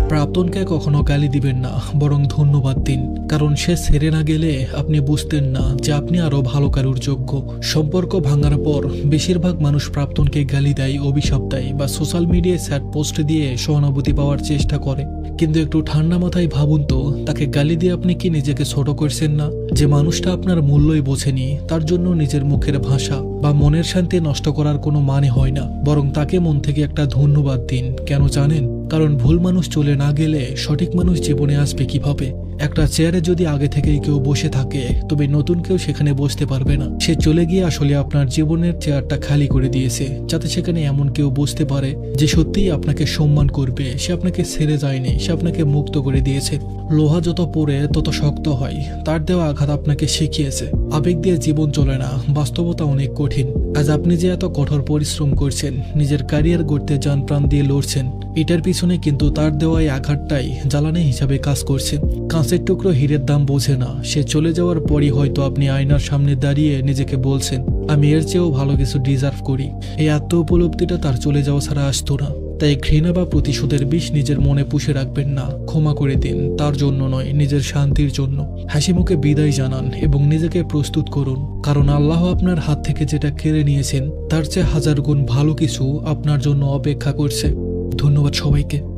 প্রাক্তনকে কখনো গালি দিবেন না, বরং ধন্যবাদ দিন। কারণ সে ছেড়ে না গেলে আপনি বুঝতেন না যে আপনি আরো ভালো কারুর যোগ্য। সম্পর্ক ভাঙার পর বেশিরভাগ মানুষ প্রাক্তনকে গালি দেয়, অভিশাপ দেয় বা সোশ্যাল মিডিয়ায় স্যাড পোস্ট দিয়ে সহানুভূতি পাওয়ার চেষ্টা করে। কিন্তু একটু ঠান্ডা মাথায় ভাবুন তো, তাকে গালি দিয়ে আপনি কি নিজেকে ছোট করছেন না? যে মানুষটা আপনার মূল্যই বোঝেনি, তার জন্য নিজের মুখের ভাষা বা মনের শান্তি নষ্ট করার কোনো মানে হয় না। বরং তাকে মন থেকে একটা ধন্যবাদ দিন। কেন জানেন? কারণ ভুল মানুষ চলে না গেলে সঠিক মানুষ জীবনে আসবে কিভাবে? একটা চেয়ারে যদি আগে থেকেই কেউ বসে থাকে, তবে নতুন কেউ সেখানে বসতে পারবে না। সে চলে গিয়ে আসলে আপনার জীবনের চেয়ারটা খালি করে দিয়েছে, যাতে সেখানে এমন কেউ বসতে পারে যে সত্যিই আপনাকে সম্মান করবে। সে আপনাকে ছেড়ে যায়নি, সে আপনাকে মুক্ত করে দিয়েছে। লোহা যত পড়ে তত শক্ত হয়, তার দেওয়া আঘাত আপনাকে শিখিয়েছে আবেগ দিয়ে জীবন চলে না, বাস্তবতা অনেক কঠিন। আজ আপনি যে এত কঠোর পরিশ্রম করছেন, নিজের ক্যারিয়ার গড়তে জান প্রাণ দিয়ে লড়ছেন, এটার পিছনে কিন্তু তার দেওয়া এই আঘাতটাই জ্বালানি হিসাবে কাজ করছে। কাঁচের টুকরো হীরের দাম বোঝে না। সে চলে যাওয়ার পরই হয়তো আপনি আয়নার সামনে দাঁড়িয়ে নিজেকে বলছেন, আমি এর চেয়েও ভালো কিছু ডিজার্ভ করি। এই আত্ম উপলব্ধিটা তার চলে যাওয়া ছাড়া আসতো না। তাই ঘৃণা বা প্রতিশোধের বিষ নিজের মনে পুষে রাখবেন না। ক্ষমা করে দিন, তার জন্য নয়, নিজের শান্তির জন্য। হাসি মুখে বিদায় জানান এবং নিজেকে প্রস্তুত করুন। কারণ আল্লাহ আপনার হাত থেকে যেটা কেড়ে নিয়েছেন, তার চেয়ে হাজার গুণ ভালো কিছু আপনার জন্য অপেক্ষা করছে। ধন্যবাদ সবাইকে।